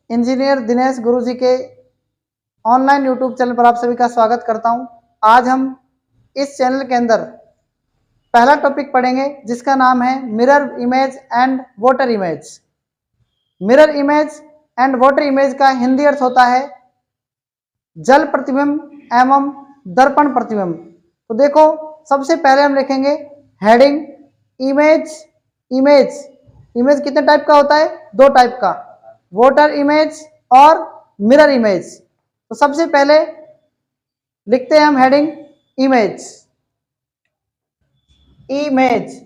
Engineer Dinesh गुरुजी के online YouTube channel पर आप सभी का स्वागत करता हूं। आज हम इस चैनल के अंदर पहला टॉपिक पढ़ेंगे जिसका नाम है mirror image and water image. Mirror image and water image का हिंदी अर्थ होता है जल प्रतिबिंब एवं दर्पण प्रतिबिंब। तो देखो, सबसे पहले हम लिखेंगे हेडिंग इमेज। इमेज इमेज कितने टाइप का होता है? दो टाइप का, वाटर इमेज और मिरर इमेज। तो सबसे पहले लिखते हैं हम heading image. Image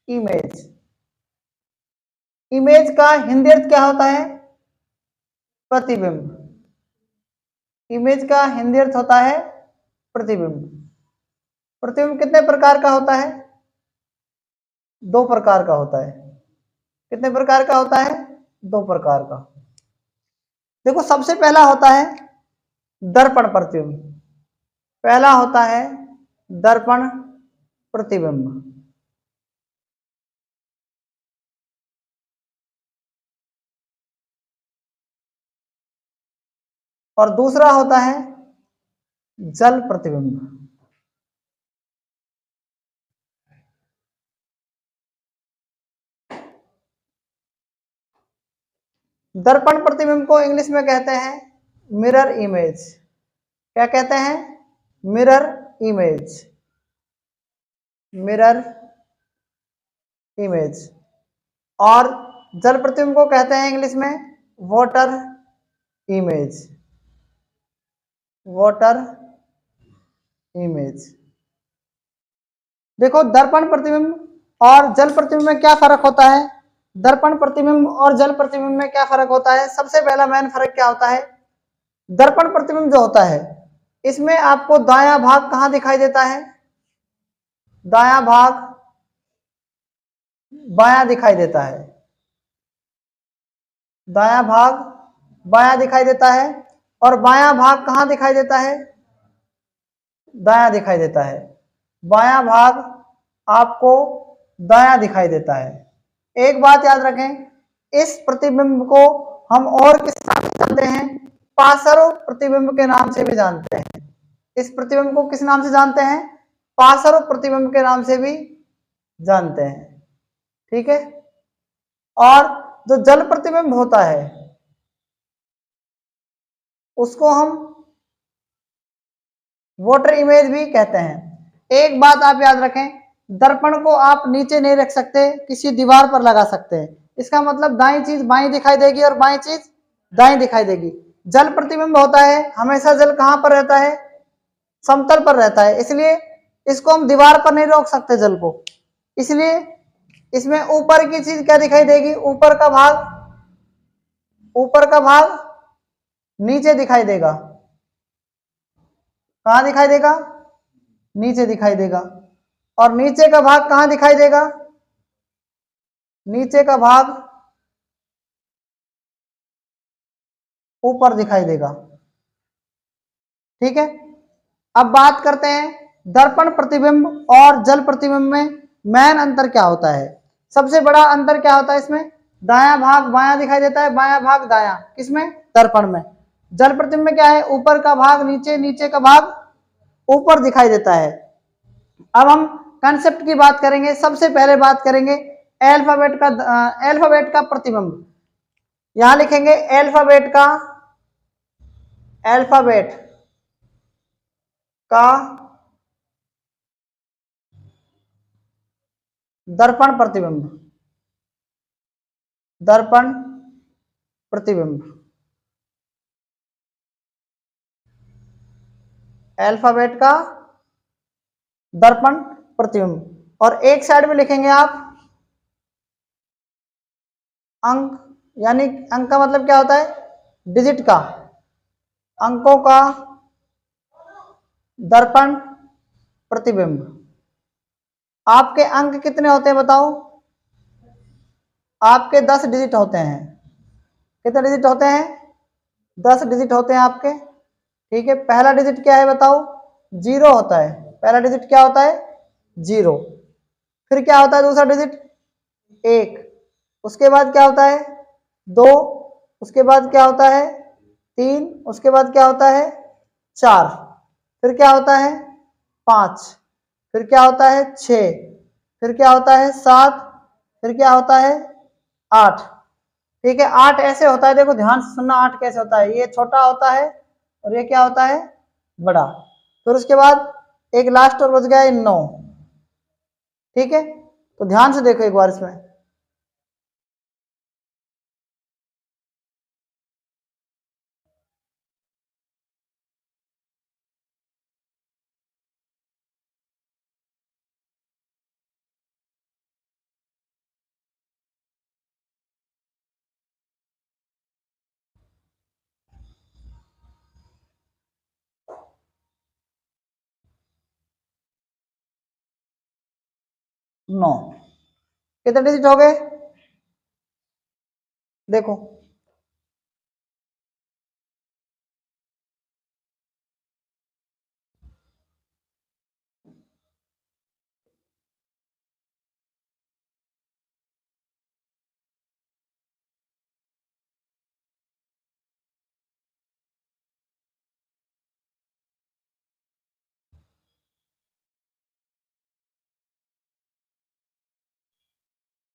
image image का हिंदी अर्थ क्या होता है? प्रतिबिंब। इमेज का हिंदी अर्थ होता है प्रतिबिंब। प्रतिबिंब कितने प्रकार का होता है? दो प्रकार का होता है। कितने प्रकार का होता है? दो प्रकार का। देखो, सबसे पहला होता है दर्पण प्रतिबिंब। पहला होता है दर्पण प्रतिबिंब। और दूसरा होता है जल प्रतिबिंब। दर्पण प्रतिबिंब को इंग्लिश में कहते हैं मिरर इमेज। क्या कहते हैं? Mirror image. Mirror image. और जल प्रतिबिंब को कहते हैं इंग्लिश में वाटर इमेज। Water image. देखो, दर्पण प्रतिबिंब और जल प्रतिबिंब में क्या फर्क होता है? दर्पण प्रतिबिंब और जल प्रतिबिंब में क्या फर्क होता है? सबसे पहला मेन फर्क क्या होता है? दर्पण प्रतिबिंब जो होता है इसमें आपको दायां भाग कहां दिखाई देता है? दायां भाग बायां दिखाई देता है। दायां भाग बायां दिखाई देता है। और बायां भाग कहां दिखाई देता है? दायां दिखाई देता है। बायां भाग आपको दायां दिखाई देता है। एक बात याद रखें, इस प्रतिबिंब को हम और किस नाम से जानते हैं? पार्श्व प्रतिबिंब के नाम से भी जानते हैं। इस प्रतिबिंब को किस नाम से जानते हैं? पार्श्व प्रतिबिंब के नाम से भी जानते हैं। ठीक है। और जो जल प्रतिबिंब होता है उसको हम वाटर इमेज भी कहते हैं। एक बात आप याद रखें, दर्पण को आप नीचे नहीं रख सकते, किसी दीवार पर लगा सकते हैं। इसका मतलब दाईं चीज बाईं दिखाई देगी और बाईं चीज दाईं दिखाई देगी। जल प्रतिबिंब होता है, हमेशा जल कहां पर रहता है? समतल पर रहता है। इसलिए इसको हम दीवार पर नहीं रोक सकते जल को। इसलिए इसमें ऊपर की चीज क्या दिखाई देगी? ऊपर का भाग नीचे दिखाई देगा। कहां दिखाई देगा? नीचे दिखाई देगा। और नीचे का भाग कहां दिखाई देगा? नीचे का भाग ऊपर दिखाई देगा। ठीक है। अब बात करते हैं दर्पण प्रतिबिंब और जल प्रतिबिंब में मेन अंतर क्या होता है। सबसे बड़ा अंतर क्या होता है इसमें? दायां भाग बायां दिखाई देता है, बायां भाग दायां। किसमें? दर्पण में। जल प्रतिबिंब में क्या है? ऊपर का भाग नीचे, नीचे का भाग ऊपर दिखाई देता है। अब हम कंसेप्ट की बात करेंगे। सबसे पहले बात करेंगे अल्फाबेट का प्रतिबिंब। यहां लिखेंगे अल्फाबेट का दर्पण प्रतिबिंब। दर्पण प्रतिबिंब। अल्फाबेट का दर्पण प्रतिबिंब। और एक साइड में लिखेंगे आप अंक, यानी अंक का मतलब क्या होता है? डिजिट का। अंकों का दर्पण प्रतिबिंब। आपके अंक कितने होते हैं बताओ? आपके 10 डिजिट होते हैं। कितने डिजिट होते हैं? 10 डिजिट होते हैं आपके। ठीक है। पहला डिजिट क्या है बताओ? 0 होता है। पहला डिजिट क्या होता है? 0। फिर क्या होता है दूसरा डिजिट 1, उसके बाद क्या होता है 2, उसके बाद क्या होता है 3, उसके बाद क्या होता है 4, फिर क्या होता है 5, फिर क्या होता है 6, फिर क्या होता है 7, फिर क्या होता है 8। ठीक है, 8 ऐसे होता है, देखो ध्यान से सुनना 8 कैसे होता है, ये छोटा होता है और ये क्या होता है बड़ा। फिर उसके बाद एक लास्ट और बच गया 9। ठीक है, तो ध्यान से देखो एक बार इसमें। नौ, कितने डिजिट हो गए देखो।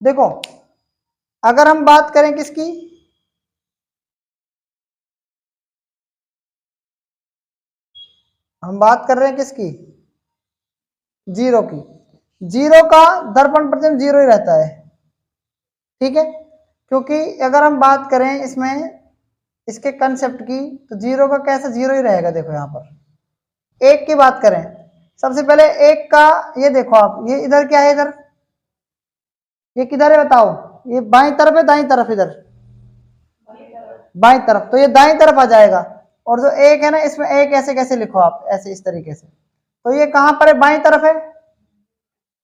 देखो अगर हम बात करें किसकी, हम बात कर रहे हैं किसकी, जीरो की। जीरो का दर्पण प्रतिबिंब जीरो ही रहता है। ठीक है, क्योंकि अगर हम बात करें इसमें इसके कंसेप्ट की, तो जीरो का कैसा जीरो ही रहेगा। देखो यहाँ पर एक की बात करें, सबसे पहले एक का ये देखो आप, ये इधर क्या है, इधर ये किधर है बताओ, ये बाईं तरफ है दाईं तरफ, इधर बाईं तरफ, तो ये दाईं तरफ आ जाएगा। और जो एक है ना, इसमें एक ऐसे कैसे लिखो आप, ऐसे इस तरीके से, तो ये कहां पर है बाईं तरफ है,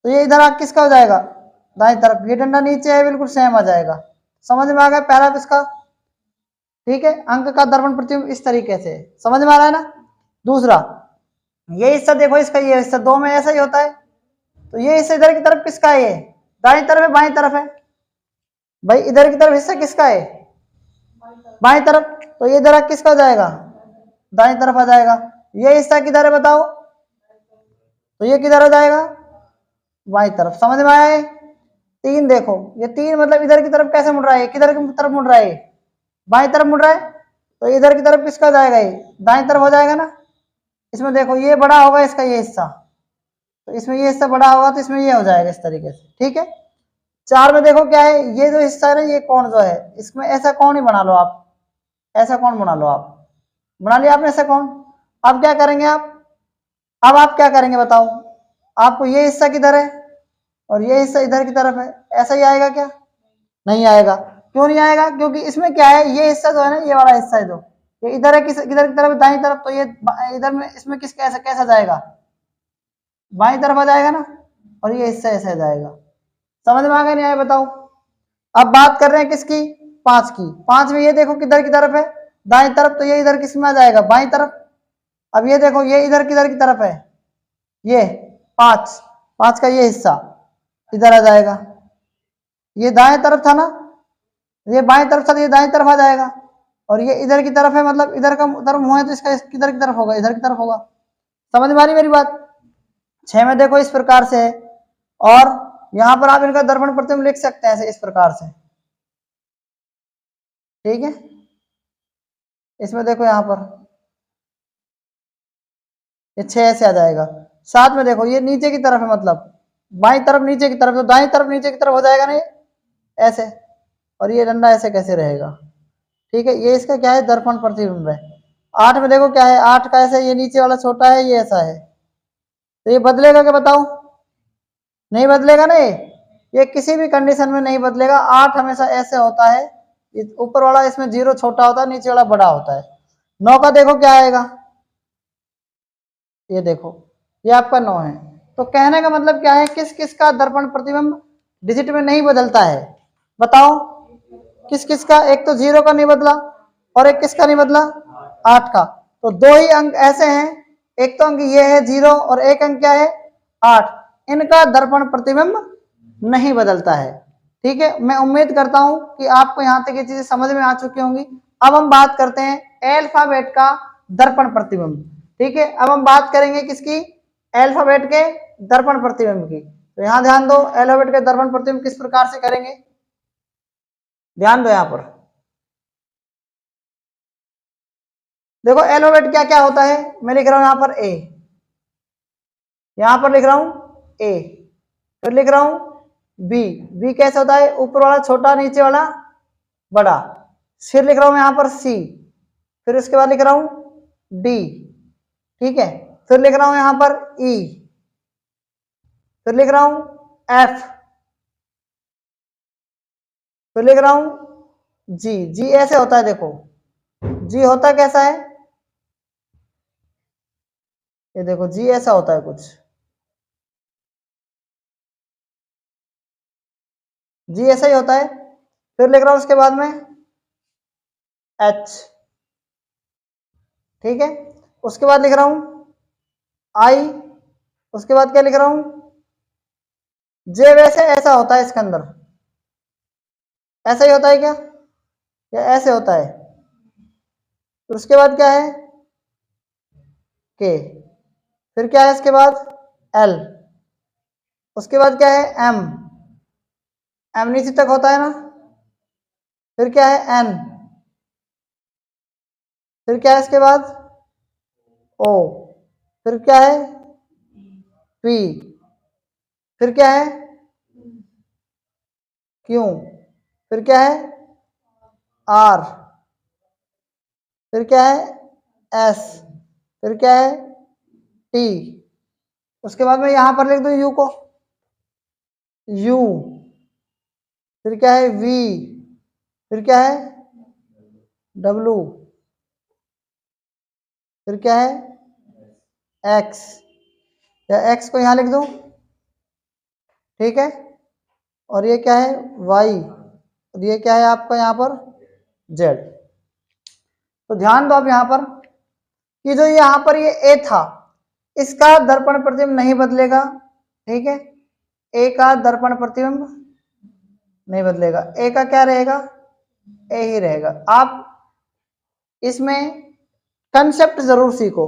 तो ये इधर किसका हो जाएगा दाईं तरफ। ये डंडा नीचे है, बिल्कुल सेम आ जाएगा। समझ में आ गया पहला इसका। ठीक है, अंक का दर्पण प्रतिबिंब इस तरीके से समझ में आ रहा है ना। दूसरा ये हिस्सा देखो, इसका ये हिस्सा दो में ऐसा ही होता है, तो ये हिस्सा इधर की तरफ किसका है, ये दाईं तरफ है बाईं तरफ है भाई, इधर की तरफ हिस्सा किसका है बाईं तरफ, तो ये इधर किसका हो जाएगा दाईं तरफ आ जाएगा। ये हिस्सा किधर है बताओ, तो ये किधर हो जाएगा बाईं तरफ। समझ में आया है। तीन देखो, ये तीन मतलब इधर की तरफ कैसे मुड़ रहा है, किधर की तरफ मुड़ रहा है बाईं तरफ मुड़ रहा है, तो इधर की तरफ किसका जाएगा ये दाईं तरफ हो जाएगा ना। इसमें देखो ये बड़ा होगा इसका ये हिस्सा, तो इसमें ये हिस्सा बड़ा होगा तो इसमें ये हो जाएगा इस तरीके से। ठीक है, चार में देखो क्या है, ये जो हिस्सा है ना, ये कौन जो है, इसमें ऐसा कौन ही बना लो आप, ऐसा कौन बना लो आप, बना लिया आपने ऐसा कौन। अब क्या करेंगे आप, अब आप क्या करेंगे बताओ, आपको ये हिस्सा किधर है और ये हिस्सा इधर की तरफ है, ऐसा ही आएगा क्या, नहीं आएगा। क्यों नहीं आएगा, क्योंकि इसमें क्या है, ये हिस्सा जो है ना, ये वाला हिस्सा है जो ये इधर है, किस किधर की तरफ दाईं तरफ, तो ये इधर में इसमें किस कैसा कैसा जाएगा बाईं तरफ आ जाएगा ना, और ये हिस्सा ऐसा जाएगा। समझ में आ गया नहीं आया बताओ। अब बात कर रहे हैं किसकी, पांच की। पांच में ये देखो किधर की तरफ है दाईं तरफ, तो ये इधर किस में आ जाएगा बाईं तरफ। अब ये देखो ये इधर किधर की तरफ है, ये पांच, पांच का ये हिस्सा इधर आ जाएगा। ये दाएं तरफ था ना, ये बाएं तरफ था, तो ये दाएं तरफ आ जाएगा। और ये इधर की तरफ है, मतलब इधर का तरफ मुंह है, तो इसका किधर की तरफ होगा इधर की तरफ होगा। समझ में आ रही मेरी बात। छह में देखो इस प्रकार से है, और यहां पर आप इनका दर्पण प्रतिबिंब लिख सकते हैं ऐसे इस प्रकार से। ठीक है, इसमें देखो यहां पर ये छह से आ जाएगा। सात में देखो ये नीचे की तरफ है, मतलब बाईं तरफ नीचे की तरफ, तो दाईं तरफ नीचे की तरफ हो जाएगा ना ऐसे, और ये डंडा ऐसे कैसे रहेगा। ठीक है, ये इसका क्या है दर्पण प्रतिबिंब है। आठ में देखो क्या है, आठ का ऐसे ये नीचे वाला छोटा है, ये ऐसा है, तो ये बदलेगा क्या बताओ, नहीं बदलेगा ना। ये किसी भी कंडीशन में नहीं बदलेगा। आठ हमेशा ऐसे होता है, ऊपर वाला इसमें जीरो छोटा होता है, नीचे वाला बड़ा होता है। नौ का देखो क्या आएगा, ये देखो ये आपका 9 है। तो कहने का मतलब क्या है, किस किस का दर्पण प्रतिबिंब डिजिट में नहीं बदलता है बताओ, किस किस का। एक तो जीरो का नहीं बदला, और एक किसका नहीं बदला 8 का। तो दो ही अंक ऐसे हैं, एक तो अंक ये है जीरो, और एक अंक क्या है 8, इनका दर्पण प्रतिबिंब नहीं बदलता है। ठीक है, मैं उम्मीद करता हूं कि आपको यहां तक ये चीजें समझ में आ चुकी होंगी। अब हम बात करते हैं अल्फाबेट का दर्पण प्रतिबिंब। ठीक है, अब हम बात करेंगे किसकी, अल्फाबेट के दर्पण प्रतिबिंब की। तो यहां ध्यान दो, अल्फाबेट के दर्पण प्रतिबिंब किस प्रकार से करेंगे, ध्यान दो। यहां पर देखो अल्फाबेट क्या क्या होता है, मैं लिख रहा हूं यहां पर ए, यहां पर लिख रहा हूं ए, फिर लिख रहा हूं बी। बी कैसे होता है, ऊपर वाला छोटा नीचे वाला बड़ा। फिर लिख रहा हूं यहां पर सी, फिर उसके बाद लिख रहा हूं डी। ठीक है, फिर लिख रहा हूं यहां पर ई, फिर लिख रहा हूं एफ, फिर लिख रहा हूं जी। जी ऐसे होता है, देखो जी होता कैसा है, ये देखो जी ऐसा होता है कुछ, जी ऐसा ही होता है। फिर लिख रहा हूं उसके बाद में एच। ठीक है, उसके बाद लिख रहा हूं आई, उसके बाद क्या लिख रहा हूं जे। वैसे ऐसा होता है इसके अंदर, ऐसा ही होता है क्या, या ऐसे होता है। फिर उसके बाद क्या है के, फिर क्या है इसके बाद एल, उसके बाद क्या है एम, एम नीचे तक होता है ना। फिर क्या है एन, फिर क्या है इसके बाद ओ, फिर क्या है पी, फिर क्या है क्यू, फिर क्या है आर, फिर क्या है एस, फिर क्या है टी। उसके बाद मैं यहां पर लिख दूं यू को, यू, फिर क्या है वी, फिर क्या है डब्लू, फिर क्या है एक्स, या एक्स को यहां लिख दूं। ठीक है, और ये क्या है वाई, और ये क्या है आपका यहां पर जेड। तो ध्यान दो आप यहां पर कि जो यहां पर ये ए था, इसका दर्पण प्रतिबिंब नहीं बदलेगा। ठीक है, ए का दर्पण प्रतिबिंब नहीं बदलेगा, ए का क्या रहेगा, ए ही रहेगा। आप इसमें कंसेप्ट जरूर सीखो।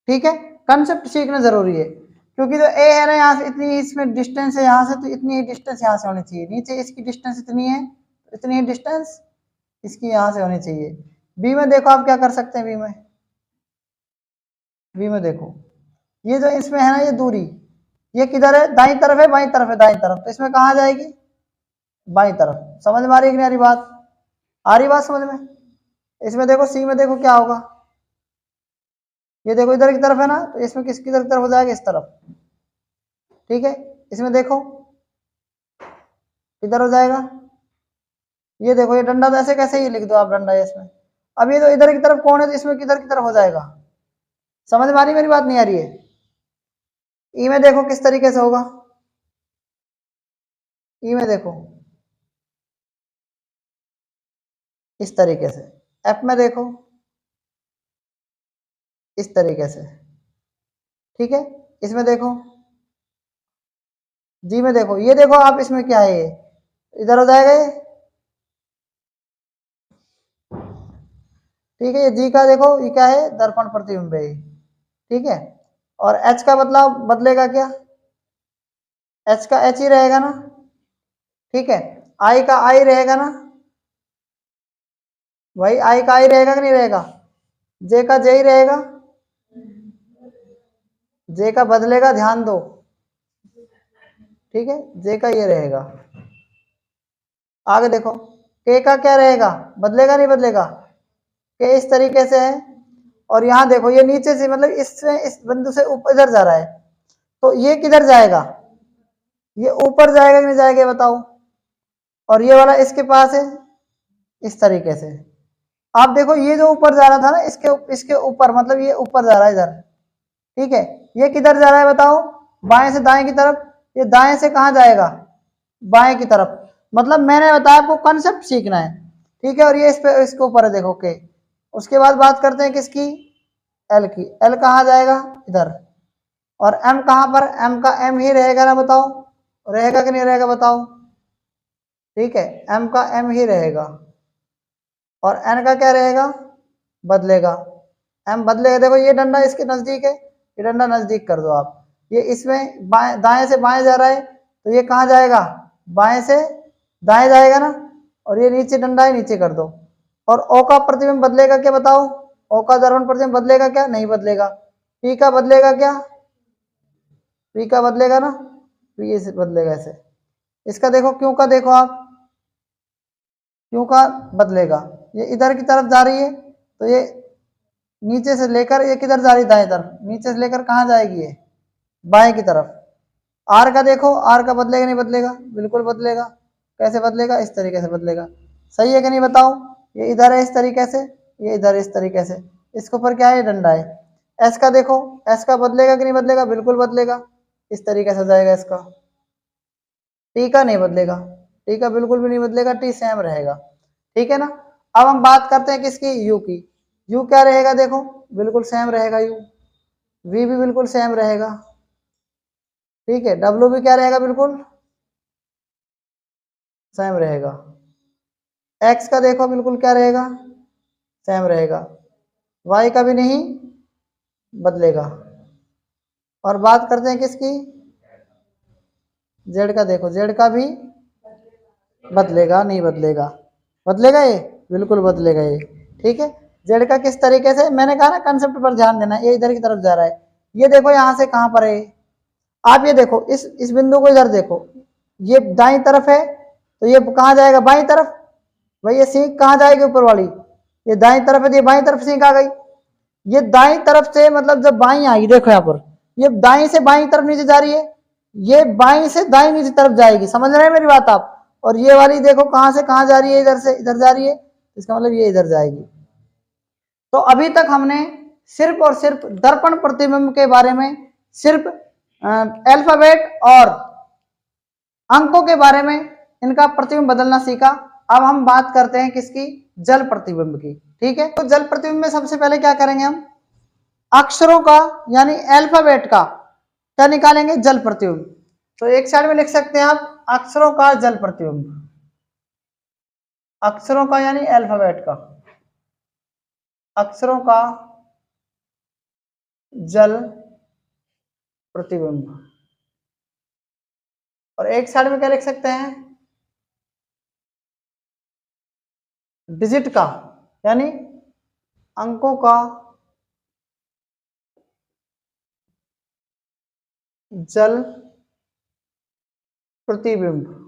ठीक है, कंसेप्ट सीखना जरूरी है, क्योंकि जो ए है ना, यहाँ से इतनी इसमें डिस्टेंस है, यहाँ से तो इतनी डिस्टेंस यहाँ से होनी चाहिए, नीचे इसकी डिस्टेंस इतनी है, इतनी ही डिस्टेंस इसकी यहाँ से होनी चाहिए। बी में देखो आप क्या कर सकते हैं, बी में, बी में देखो ये जो इसमें है ना ये दूरी, ये किधर है, दाई तरफ है बाई तरफ है, दाई तरफ, तो इसमें कहाँ जाएगी, बाई तरफ। समझ में आ रही है कि नहीं आ रही बात, आ रही बात समझ में। इसमें देखो सी में देखो क्या होगा, ये देखो इधर की तरफ है ना, तो इसमें किसकी तरफ हो जाएगा, इस तरफ। ठीक है, इसमें देखो इधर हो जाएगा, ये देखो ये डंडा, तो ऐसे कैसे ही लिख दो आप डंडा इसमें। अब ये तो इधर की तरफ कौन है, तो इसमें किधर की तरफ हो जाएगा। समझ में आ रही मेरी बात, नहीं आ रही है। ई में देखो किस तरीके से होगा, ई में देखो इस तरीके से, एफ में देखो इस तरीके से। ठीक है, इसमें देखो जी में देखो, ये देखो आप इसमें क्या है, ये इधर हो जाएगा ये। ठीक है, ये जी का देखो ये क्या है, दर्पण प्रतिबिंब है। ठीक है, और एच का मतलब बदलेगा क्या, एच का एच ही रहेगा ना। ठीक है, आई का आई रहेगा ना, वही आई का आई रहेगा कि नहीं रहेगा, जे का जे ही रहेगा, जे का बदलेगा, ध्यान दो। ठीक है, जे का ये रहेगा। आगे देखो के का क्या रहेगा, बदलेगा नहीं बदलेगा, के इस तरीके से है। और यहाँ देखो ये नीचे से मतलब इससे इस बिंदु से ऊपर इधर जा रहा है, तो ये किधर जाएगा, ये ऊपर जाएगा कि नहीं जाएगा बताओ। और ये वाला इसके पास है इस तरीके से। आप देखो ये जो ऊपर जा रहा था ना, इसके ऊपर मतलब ये ऊपर जा रहा है इधर। ठीक है, ये किधर जा रहा है बताओ, बाएं से दाएं की तरफ। ये दाएं से कहाँ जाएगा, बाएं की तरफ। मतलब मैंने बताया आपको कंसेप्ट सीखना है। ठीक है, और ये इस पे इसके ऊपर है देखो के। उसके बाद बात करते हैं किसकी, एल की। एल कहाँ जाएगा, इधर। और एम कहाँ पर, एम का एम ही रहेगा ना बताओ। रहेगा कि नहीं रहेगा बताओ। ठीक है, m का m ही रहेगा और n का क्या रहेगा, बदलेगा। m बदलेगा, देखो ये डंडा इसके नजदीक है, ये डंडा नजदीक कर दो आप। ये इसमें बाएं दाएं से बाएं जा रहा है तो ये कहाँ जाएगा, बाएं से दाएं जाएगा ना। और ये नीचे डंडा है, नीचे कर दो। और O का प्रतिबिंब बदलेगा क्या बताओ, O का दर्पण प्रतिबिंब बदलेगा क्या, नहीं बदलेगा। P का बदलेगा क्या, P का बदलेगा ना, P से बदलेगा ऐसे। इसका देखो Q का, देखो आप Q का बदलेगा। ये इधर की तरफ जा रही है तो ये नीचे से लेकर ये किधर जा रही है, दाएं तरफ। नीचे से लेकर कहाँ जाएगी, ये बाएं की तरफ। आर का देखो, आर का बदलेगा नहीं बदलेगा, बिल्कुल बदलेगा। कैसे बदलेगा, इस तरीके से बदलेगा। सही है कि नहीं बताओ। ये इधर है इस तरीके से, ये इधर इस तरीके से, इसके ऊपर क्या है, डंडा है। एस का देखो, एस का बदलेगा कि नहीं बदलेगा, बिल्कुल बदलेगा, इस तरीके से जाएगा इसका। टी का नहीं बदलेगा, टी का बिल्कुल भी नहीं बदलेगा, टी सेम रहेगा। ठीक है ना। अब हम बात करते हैं किसकी, यू की। यू क्या रहेगा, देखो बिल्कुल सेम रहेगा यू। वी भी बिल्कुल सेम रहेगा। ठीक है, डब्ल्यू भी क्या रहेगा, बिल्कुल सेम रहेगा। एक्स का देखो बिल्कुल क्या रहेगा, सेम रहेगा। वाई का भी नहीं बदलेगा। और बात करते हैं किसकी, जेड का। देखो जेड का भी बदलेगा नहीं बदलेगा, बदलेगा ये, बिल्कुल बदलेगा ये। ठीक है, जेड का किस तरीके से, मैंने कहा ना कंसेप्ट पर ध्यान देना। ये इधर की तरफ जा रहा है, ये देखो यहाँ से कहाँ पर है, आप ये देखो इस बिंदु को इधर देखो, ये दाईं तरफ है तो ये कहाँ जाएगा, बाईं तरफ। भाई ये सीख कहाँ जाएगी, ऊपर वाली, ये दाईं तरफ है तो ये बाईं तरफ सीख आ गई। ये दाईं तरफ से मतलब जब बाईं आएगी, देखो यहाँ पर ये दाईं से बाईं तरफ नीचे जा रही है, ये बाईं से दाईं नीचे तरफ जाएगी, समझ रहे हैं मेरी बात आप। और ये वाली देखो कहाँ से कहाँ जा रही है, इधर से इधर जा रही है, इसका मतलब ये इधर जाएगी। तो अभी तक हमने सिर्फ और सिर्फ दर्पण प्रतिबिंब के बारे में, सिर्फ अल्फाबेट और अंकों के बारे में, इनका प्रतिबिंब बदलना सीखा। अब हम बात करते हैं किसकी, जल प्रतिबिंब की। ठीक है, तो जल प्रतिबिंब में सबसे पहले क्या करेंगे हम, अक्षरों का यानी अल्फाबेट का क्या निकालेंगे, जल प्रतिबिंब। तो एक साइड में लिख सकते हैं आप अक्षरों का जल प्रतिबिंब, अक्षरों का यानी अल्फाबेट का, अक्षरों का जल प्रतिबिंब। और एक साइड में क्या लिख सकते हैं, डिजिट का यानी अंकों का जल प्रतिबिंब।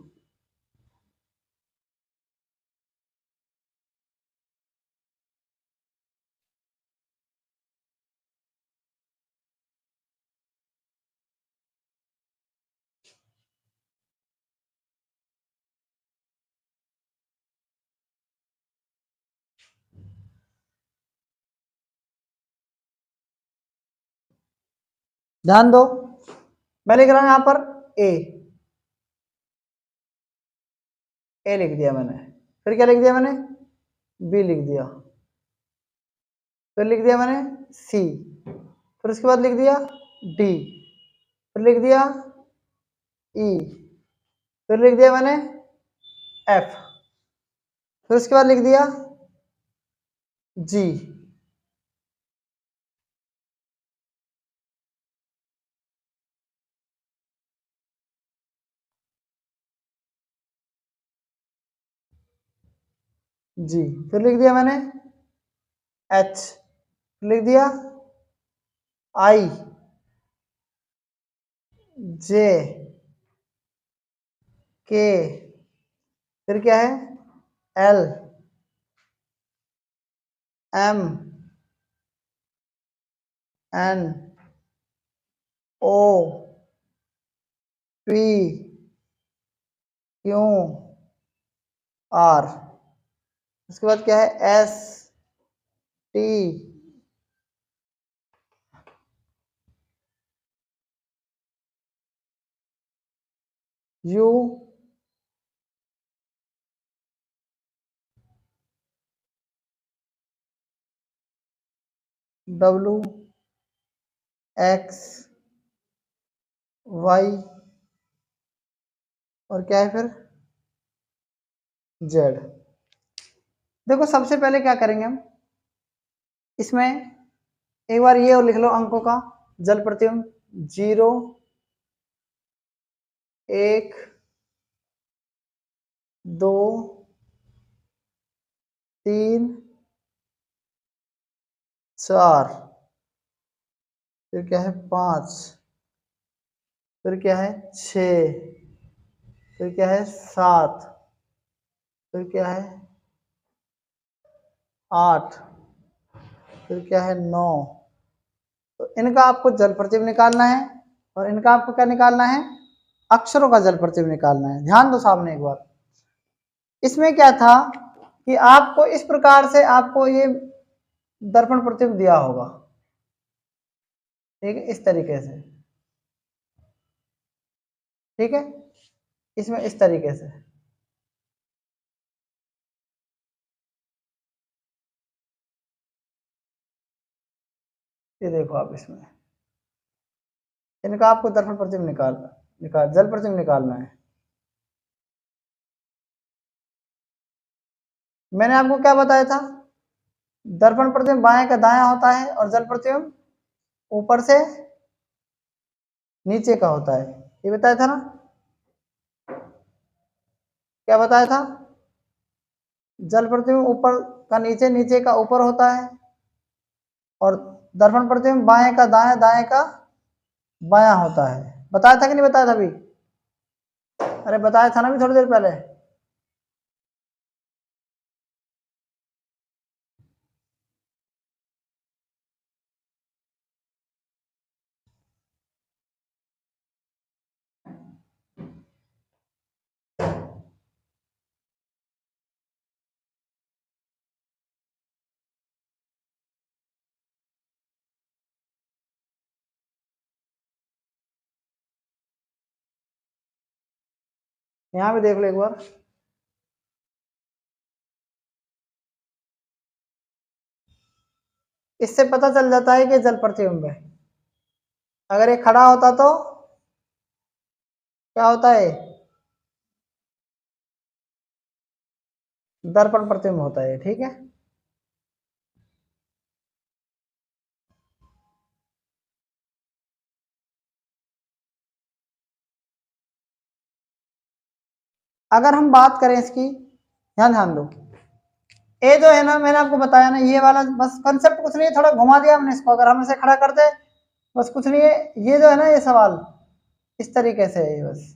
ध्यान दो, मैं लिख रहा हूं यहां पर ए, ए लिख दिया मैंने। फिर क्या लिख दिया मैंने, बी लिख दिया। फिर लिख दिया मैंने सी। फिर उसके बाद लिख दिया डी। फिर लिख दिया ई। फिर लिख दिया मैंने एफ। फिर उसके बाद लिख दिया जी। जी, फिर लिख दिया मैंने एच। लिख दिया आई, जे, के। फिर क्या है, L, M, N, O, P, Q, R. उसके बाद क्या है, S, T, U, W, X, Y, और क्या है फिर जेड। देखो सबसे पहले क्या करेंगे हम, इसमें एक बार ये और लिख लो अंकों का, जल प्रतिबिंब 0, 1, 2, 3, 4, फिर क्या है 5, फिर क्या है 6, फिर क्या है 7, फिर क्या है 8, फिर क्या है 9। तो इनका आपको जल प्रतिबिंब निकालना है और इनका आपको क्या निकालना है, अक्षरों का जल प्रतिबिंब निकालना है। ध्यान दो सामने एक बार, इसमें क्या था कि आपको इस प्रकार से आपको ये दर्पण प्रतिबिंब दिया होगा, ठीक है, इस तरीके से, ठीक है, इसमें इस तरीके से। ये देखो आप, इसमें इनका आपको दर्पण प्रतिबिंब निकाल जल प्रतिबिंब निकालना है। मैंने आपको क्या बताया था, दर्पण प्रतिबिंब बाएं का दायां होता है और जल प्रतिबिंब ऊपर से नीचे का होता है, ये बताया था ना। क्या बताया था, जल प्रतिबिंब ऊपर का नीचे, नीचे का ऊपर होता है, और दर्पण प्रतिबिंब बाएं का दाएं, दाएं का बायां होता है। बताया था कि नहीं बताया था अभी, अरे बताया था ना अभी थोड़ी देर पहले। यहाँ भी देख लो एक बार, इससे पता चल जाता है कि जल प्रतिबिंब है। अगर ये खड़ा होता तो क्या होता है, दर्पण प्रतिबिंब होता है, ठीक है। अगर हम बात करें इसकी, ध्यान ध्यान दो, ये जो है ना, मैंने आपको बताया ना, ये वाला बस कंसेप्ट कुछ नहीं है, थोड़ा घुमा दिया हमने इसको। अगर हम इसे खड़ा कर दे, बस कुछ नहीं है, ये जो है ना, ये सवाल इस तरीके से है, बस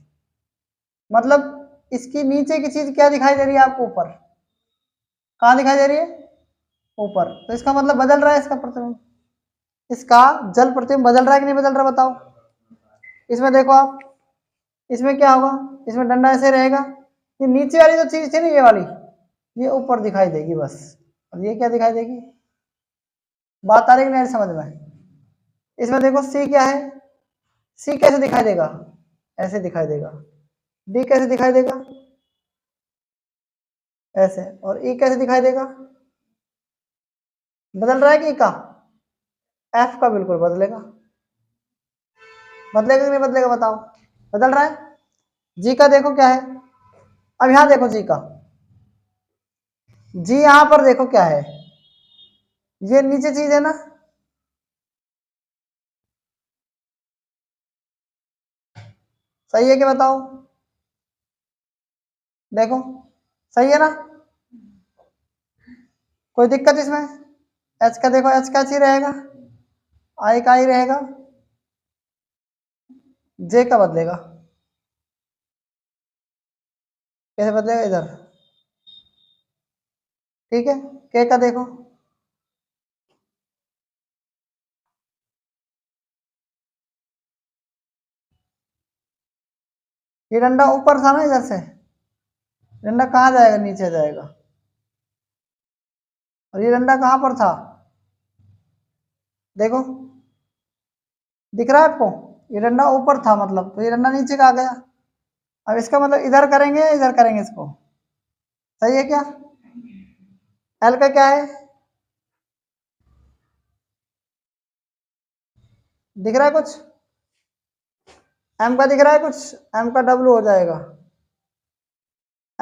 मतलब इसकी नीचे की चीज क्या दिखाई दे रही है आपको, ऊपर कहाँ दिखाई दे रही है, ऊपर, तो इसका मतलब बदल रहा है इसका प्रतिबिंब, इसका जल प्रतिबिंब बदल रहा है कि नहीं बदल रहा, बताओ। इसमें देखो आप, इसमें क्या होगा, इसमें डंडा ऐसे रहेगा, ये नीचे वाली जो चीज थी ना, ये वाली, ये ऊपर दिखाई देगी बस, और ये क्या दिखाई देगी, बात आ रही नहीं समझ में। इसमें देखो सी क्या है, सी कैसे दिखाई देगा, ऐसे दिखाई देगा। डी कैसे दिखाई देगा, ऐसे। और ई कैसे दिखाई देगा, बदल रहा है कि ई का, एफ का बिल्कुल बदलेगा, बदलेगा कि नहीं बदलेगा बताओ, बदल रहा है। जी का देखो क्या है, अब यहां देखो जी का, जी यहां पर देखो क्या है, ये नीचे चीज है ना, सही है क्या बताओ, देखो सही है ना, कोई दिक्कत इसमें। एच का देखो, एच का एच ही रहेगा, आई का ही रहेगा, जे का बदलेगा, कैसे बदलेगा इधर, ठीक है। के का देखो, ये डंडा ऊपर था ना, इधर से डंडा कहाँ जाएगा, नीचे जाएगा, और ये डंडा कहाँ पर था, देखो दिख रहा है आपको, ये डंडा ऊपर था, मतलब तो ये डंडा नीचे का आ गया। अब इसका मतलब इधर करेंगे, इधर करेंगे इसको, सही है क्या। एल का क्या है, दिख रहा है कुछ, एम का दिख रहा है कुछ, एम का डब्लू हो जाएगा,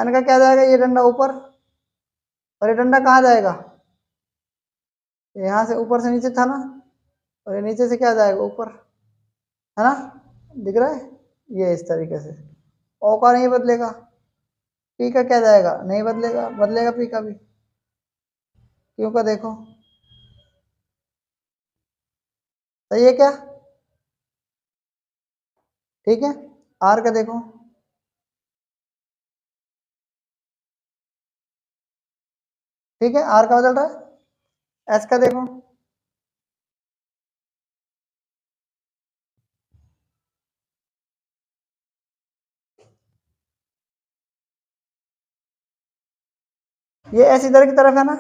एन का क्या जाएगा, ये डंडा ऊपर, और ये डंडा कहाँ जाएगा, यहाँ से ऊपर से नीचे था ना, और ये नीचे से क्या जाएगा ऊपर, है ना, दिख रहा है, ये इस तरीके से। ओ का नहीं बदलेगा, पी का क्या जाएगा, नहीं बदलेगा, बदलेगा पी का भी, क्यों का देखो, सही है क्या, ठीक है। आर का देखो, ठीक है, आर का बदल रहा है। एस का देखो, ये एस इधर की तरफ है ना,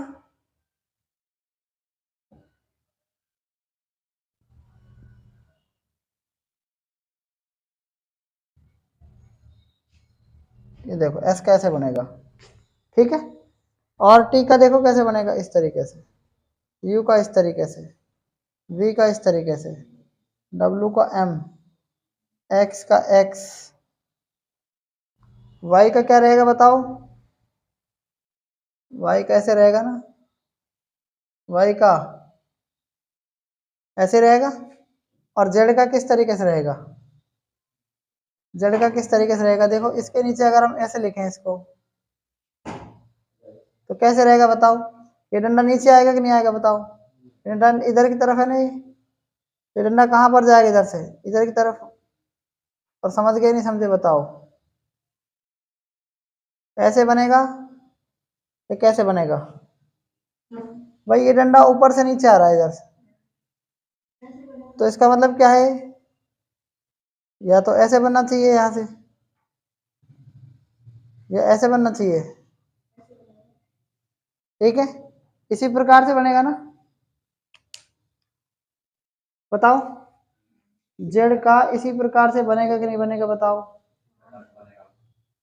ये देखो एस कैसे बनेगा, ठीक है। और टी का देखो कैसे बनेगा, इस तरीके से, यू का इस तरीके से, वी का इस तरीके से, डब्ल्यू का एम, एक्स का एक्स, वाई का क्या रहेगा बताओ, वाई कैसे रहेगा ना, वाई का ऐसे रहेगा, और जेड का किस तरीके से रहेगा, जेड का किस तरीके से रहेगा, देखो इसके नीचे अगर हम ऐसे लिखें इसको, तो कैसे रहेगा बताओ, ये डंडा नीचे आएगा कि नहीं आएगा बताओ, ये डंडा इधर की तरफ है ना, ये डंडा कहाँ पर जाएगा, इधर से इधर की तरफ, और समझ गए नहीं समझे बताओ, ऐसे बनेगा, ये कैसे बनेगा, भाई ये डंडा ऊपर से नीचे आ रहा है इधर से, तो इसका मतलब क्या है, या तो ऐसे बनना चाहिए यहाँ से, या ऐसे बनना चाहिए, ठीक है, इसी प्रकार से बनेगा ना, बताओ, जेड का इसी प्रकार से बनेगा कि नहीं बनेगा बताओ,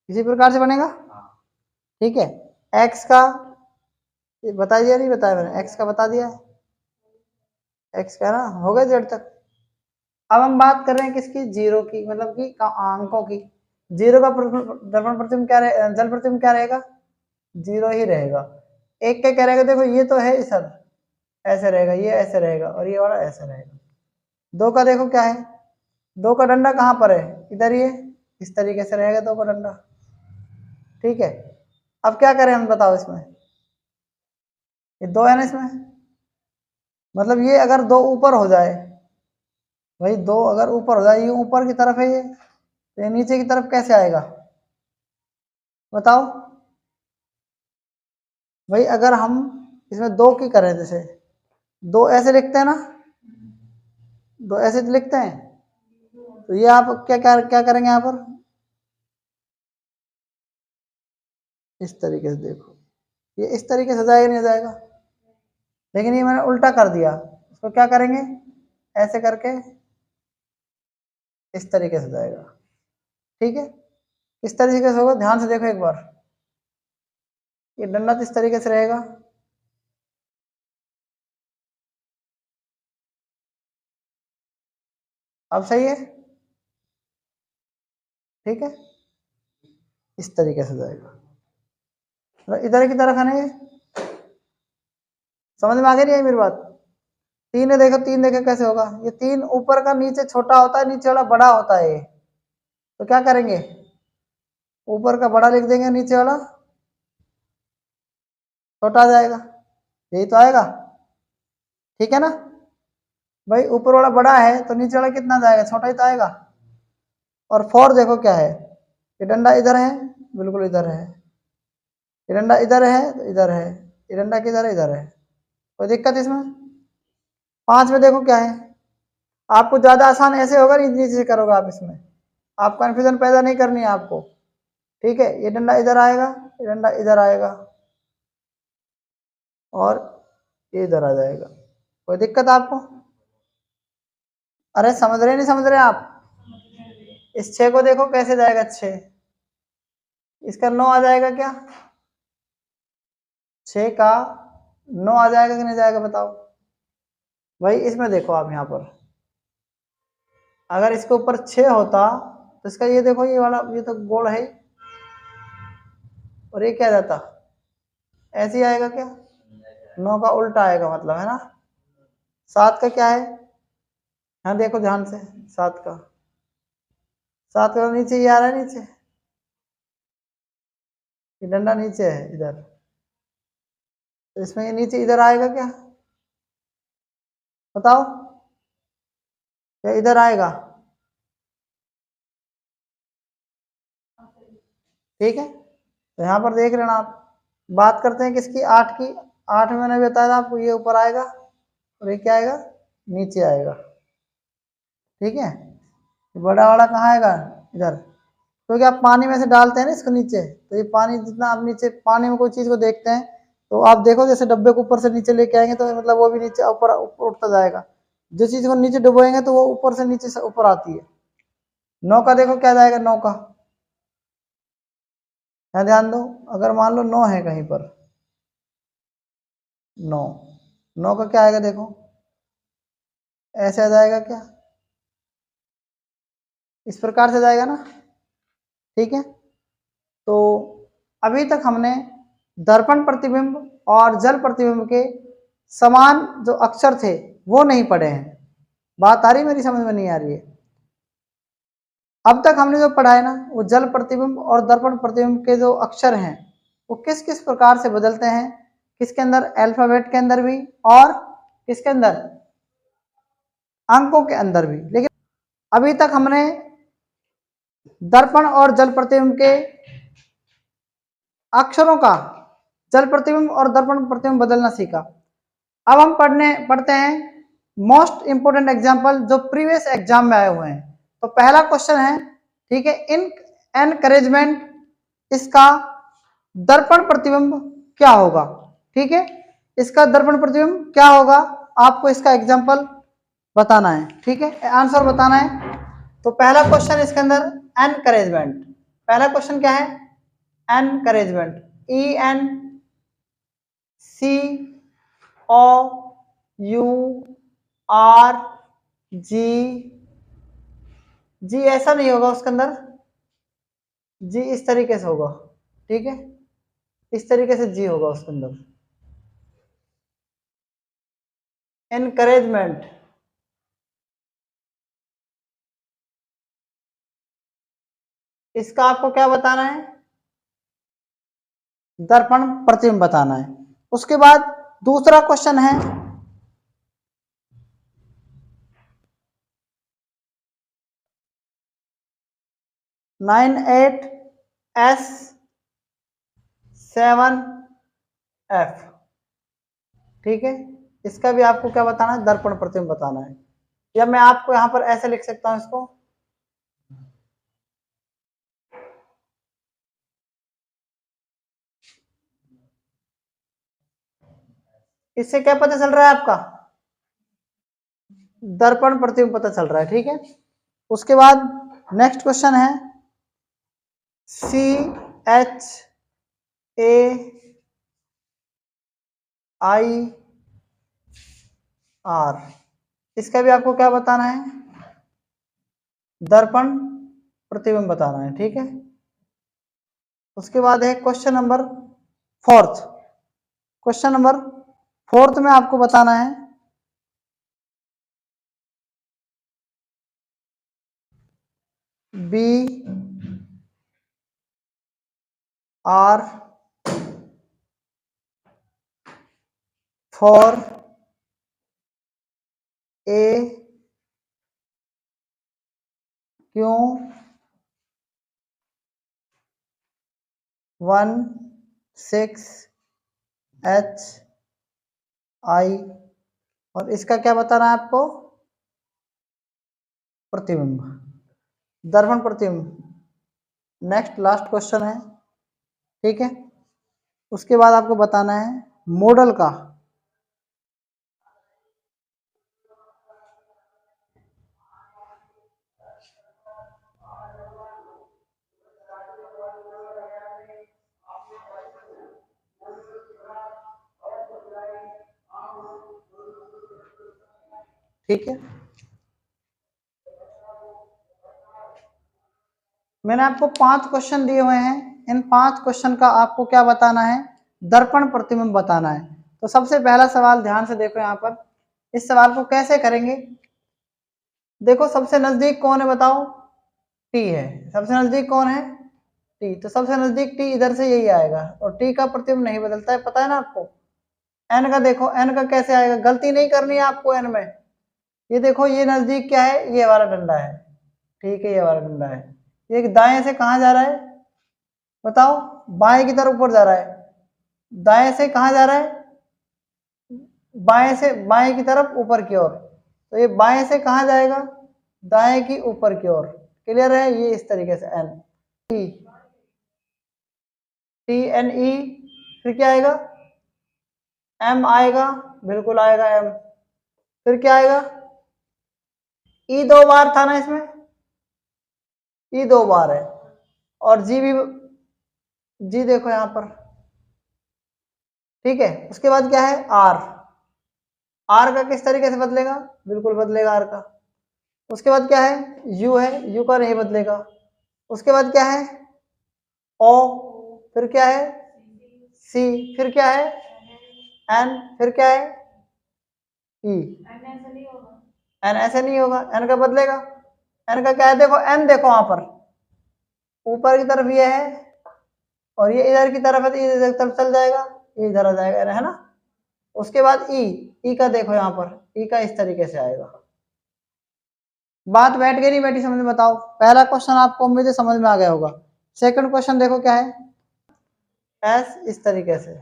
इसी प्रकार से बनेगा, ठीक है। एक्स का ये बता दिया नहीं बताया मैंने, एक्स का बता दिया है, एक्स का ना हो गया जेड तक। अब हम बात कर रहे हैं किसकी, जीरो की, मतलब कि अंकों की। जीरो का दर्पण प्रतिबिंब क्या रहे, जल प्रतिबिंब क्या रहेगा, जीरो ही रहेगा। एक का क्या रहेगा, देखो ये तो है सर, ऐसे रहेगा, ये ऐसे रहेगा, और ये वाला ऐसे रहेगा। दो का देखो क्या है, दो का डंडा कहाँ पर है, इधर ही है, इस तरीके से रहेगा दो का डंडा, ठीक है। अब क्या करें हम बताओ इसमें, ये दो है ना इसमें, मतलब ये अगर दो ऊपर हो जाए, भाई दो अगर ऊपर हो जाए, ये ऊपर की तरफ है ये, तो ये नीचे की तरफ कैसे आएगा बताओ, भाई अगर हम इसमें दो की करें, जैसे दो ऐसे लिखते हैं ना, दो ऐसे लिखते हैं, तो ये आप क्या क्या क्या करेंगे यहाँ पर, इस तरीके से देखो, ये इस तरीके से जाएगा नहीं जाएगा, लेकिन ये मैंने उल्टा कर दिया, उसको क्या करेंगे, ऐसे करके इस तरीके से जाएगा, ठीक है। इस तरीके से होगा, ध्यान से देखो एक बार, ये डंडा तो इस तरीके से रहेगा, अब सही है, ठीक है, इस तरीके से जाएगा, तो इधर की तरफ है ना, ये समझ में आ गई नहीं है मेरी बात, तीन है देखो, तीन देखो कैसे होगा, ये तीन ऊपर का नीचे छोटा होता है, नीचे वाला बड़ा होता है ये, तो क्या करेंगे, ऊपर का बड़ा लिख देंगे, नीचे वाला छोटा आ जाएगा, यही तो आएगा, ठीक है ना, भाई ऊपर वाला बड़ा है तो नीचे वाला कितना जाएगा, छोटा ही तो आएगा। और फोर देखो क्या है, ये डंडा इधर है, बिल्कुल इधर है, ये डंडा इधर है तो इधर है, ये डंडा किधर है, इधर है, कोई दिक्कत इसमें। पांच में देखो क्या है, आपको ज्यादा आसान ऐसे होगा, नीचे से करोगे आप, इसमें आप कंफ्यूजन पैदा नहीं करनी है आपको, ठीक है। ये डंडा इधर आएगा, ये डंडा इधर आएगा, और ये इधर आ जाएगा, कोई दिक्कत आपको, अरे समझ रहे नहीं समझ रहे आप, इस छह को देखो कैसे जाएगा, छह, इसका नौ आ जाएगा क्या, छह का नौ आ जाएगा कि नहीं जाएगा बताओ, भाई इसमें देखो आप यहाँ पर, अगर इसके ऊपर छह होता, तो इसका ये देखो, ये वाला ये तो गोल है, और ये क्या जाता, ऐसे ही आएगा क्या, 9 का उल्टा आएगा मतलब, है ना। 7 का क्या है, हाँ देखो ध्यान से, 7 का नीचे ही आ रहा है, नीचे ये डंडा नीचे है इधर, तो इसमें ये नीचे इधर आएगा क्या, बताओ, या इधर आएगा, ठीक है। तो यहाँ पर देख लेना आप, बात करते हैं किसकी, 8 की। 8 में मैंने बताया था आपको, ये ऊपर आएगा और ये क्या आएगा, नीचे आएगा, ठीक है। बड़ा वाला कहाँ आएगा, इधर, क्योंकि आप पानी में से डालते हैं ना इसको नीचे, तो ये पानी जितना आप नीचे पानी में कोई चीज को देखते हैं, तो आप देखो जैसे डब्बे को ऊपर से नीचे लेके आएंगे तो मतलब वो भी नीचे ऊपर ऊपर उठता जाएगा, जो चीज को नीचे डुबोएंगे तो वो ऊपर से नीचे से ऊपर आती है। 9 का देखो क्या जाएगा, 9 का, यहाँ ध्यान दो, अगर मान लो 9 है कहीं पर, 9, 9 का क्या आएगा देखो, ऐसे आ जाएगा क्या, इस प्रकार से जाएगा ना, ठीक है। तो अभी तक हमने दर्पण प्रतिबिंब और जल प्रतिबिंब के समान जो अक्षर थे वो नहीं पढ़े हैं, बात आ रही मेरी समझ में नहीं आ रही है। अब तक हमने जो पढ़ा है ना, वो जल प्रतिबिंब और दर्पण प्रतिबिंब के जो अक्षर हैं वो किस किस प्रकार से बदलते हैं, किसके अंदर, अल्फाबेट के अंदर भी और किसके अंदर, अंकों के अंदर भी। लेकिन अभी तक हमने दर्पण और जल प्रतिबिंब के अक्षरों का जल प्रतिबिंब और दर्पण प्रतिबिंब बदलना सीखा। अब हम पढ़ते हैं मोस्ट इंपोर्टेंट एग्जाम्पल जो प्रीवियस एग्जाम में आए हुए हैं। तो पहला क्वेश्चन है, ठीक है, इन एनकरेजमेंट, इसका दर्पण प्रतिबिंब क्या होगा, ठीक है, इसका दर्पण प्रतिबिंब क्या होगा, आपको इसका एग्जाम्पल बताना है, ठीक है, आंसर बताना है। तो पहला क्वेश्चन इसके अंदर एनकरेजमेंट, पहला क्वेश्चन क्या है, एनकरेजमेंट, ENCOURG, जी ऐसा नहीं होगा उसके अंदर, जी इस तरीके से होगा, ठीक है, इस तरीके से जी होगा उसके अंदर, एनकरेजमेंट। इसका आपको क्या बताना है, दर्पण प्रतिबिंब बताना है। उसके बाद दूसरा क्वेश्चन है, 98S7F, ठीक है, इसका भी आपको क्या बताना है, दर्पण प्रतिबिंब बताना है। या मैं आपको यहां पर ऐसे लिख सकता हूं इसको, इससे क्या पता चल रहा है आपका, दर्पण प्रतिबिंब पता चल रहा है, ठीक है। उसके बाद नेक्स्ट क्वेश्चन है CHAIR, इसका भी आपको क्या बताना है, दर्पण प्रतिबिंब बताना है, ठीक है। उसके बाद है question number fourth, question number fourth में आपको बताना है BR for A क्यों 16HI, और इसका क्या बताना है आपको, प्रतिबिंब, दर्पण प्रतिबिंब। नेक्स्ट लास्ट क्वेश्चन है, ठीक है। उसके बाद आपको बताना है मॉडल का, ठीक है। मैंने आपको 5 क्वेश्चन दिए हुए हैं, इन 5 क्वेश्चन का आपको क्या बताना है, दर्पण प्रतिबिंब बताना है। तो सबसे पहला सवाल ध्यान से देखो यहाँ पर, इस सवाल को कैसे करेंगे। देखो सबसे नजदीक कौन है बताओ, टी है। सबसे नजदीक कौन है, टी। तो सबसे नजदीक टी इधर से यही आएगा, और टी का प्रतिबिंब नहीं बदलता है, पता है ना आपको। एन का देखो, एन का कैसे आएगा, गलती नहीं करनी है आपको एन में। ये देखो ये नजदीक क्या है, ये वाला डंडा है, ठीक है, ये वाला डंडा है। ये दाएं से कहाँ जा रहा है बताओ, बाएं की तरफ ऊपर जा रहा है। दाएं से कहाँ जा रहा है, बाएं से बाएं की तरफ ऊपर की ओर। तो ये बाएं से कहाँ जाएगा, दाएं की ऊपर की ओर। क्लियर है, ये इस तरीके से N T, T N E, फिर क्या आएगा, एम आएगा, बिल्कुल आएगा एम। फिर क्या आएगा, ई 2 बार था ना इसमें, ई 2 बार है। और जी भी, जी देखो यहां पर, ठीक है। उसके बाद क्या है, आर। आर का किस तरीके से बदलेगा, बिल्कुल बदलेगा आर का। उसके बाद क्या है, यू है, यू का नहीं बदलेगा। उसके बाद क्या है, ओ। फिर क्या है, सी। फिर क्या है, एन। फिर क्या है, ई। एन ऐसे नहीं होगा, एन का बदलेगा। एन का क्या है, देखो एन देखो वहां पर ऊपर की तरफ ये है, और ये इधर की तरफ है, तो ये इधर की तरफ चल जाएगा, ये इधर आ जाएगा, है ना। उसके बाद ई, ई का देखो यहाँ पर, ई का इस तरीके से आएगा। बात बैठ गई नहीं बैठी समझ में बताओ। पहला क्वेश्चन आपको उम्मीद है समझ में आ गया होगा। सेकंड क्वेश्चन देखो क्या है, एस इस तरीके से,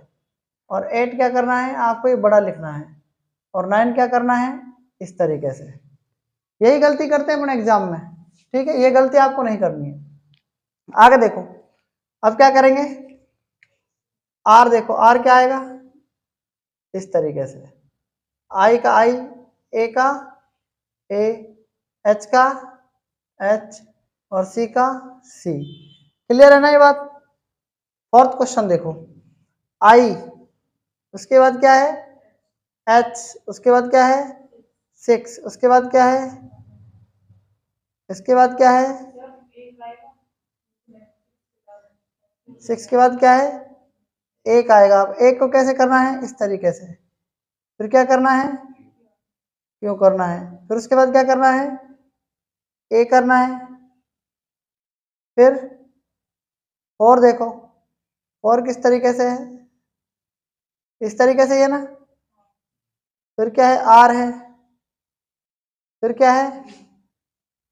और 8 क्या करना है आपको, ये बड़ा लिखना है, और 9 क्या करना है इस तरीके से। यही गलती करते हैं अपने एग्जाम में, ठीक है, ये गलती आपको नहीं करनी है। आगे देखो, अब क्या करेंगे, आर देखो, आर क्या आएगा इस तरीके से, आई का आई, ए का ए, एच का एच, और सी का सी। क्लियर है ना ये बात। फोर्थ क्वेश्चन देखो, आई, उसके बाद क्या है एच, उसके बाद क्या है 6, उसके बाद क्या है, इसके बाद क्या है 6 के बाद क्या है, एक आएगा। अब एक को कैसे करना है, इस तरीके से। फिर क्या करना है, क्यों करना है। फिर उसके बाद क्या करना है, ए करना है। फिर और देखो, और किस तरीके से है, इस तरीके से है ना। फिर क्या है, आर है। फिर क्या है,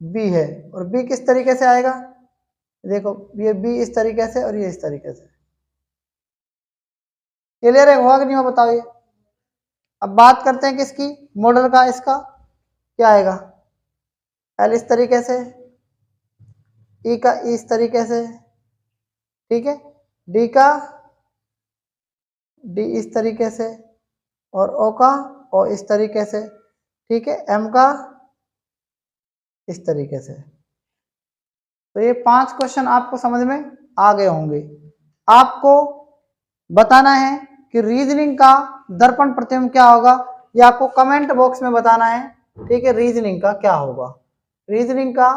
बी है, और बी किस तरीके से आएगा, देखो ये बी इस तरीके से, और ये इस तरीके से। क्लियर है, हुआ कि नहीं हुआ बताओ ये। अब बात करते हैं किसकी, मॉडल का। इसका क्या आएगा, एल इस तरीके से, ई का ई इस तरीके से, ठीक है, डी का डी इस तरीके से, और ओ का ओ इस तरीके से, ठीक है, एम का इस तरीके से। तो ये 5 क्वेश्चन आपको समझ में आ गए होंगे। आपको बताना है कि रीजनिंग का दर्पण प्रतिबिंब क्या होगा, ये आपको कमेंट बॉक्स में बताना है, ठीक है। रीजनिंग का क्या होगा, रीजनिंग का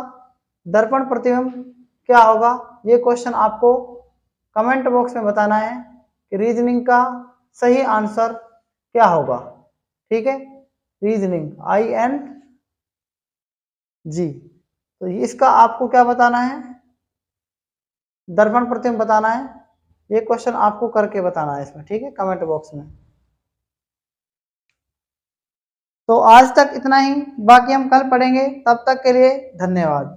दर्पण प्रतिबिंब क्या होगा, ये क्वेश्चन आपको कमेंट बॉक्स में बताना है कि रीजनिंग का सही आंसर क्या होगा, ठीक है। रीजनिंग IN जी। तो इसका आपको क्या बताना है, दर्पण प्रतिबिंब बताना है। ये क्वेश्चन आपको करके बताना है इसमें, ठीक है, कमेंट बॉक्स में। तो आज तक इतना ही, बाकी हम कल पढ़ेंगे। तब तक के लिए धन्यवाद।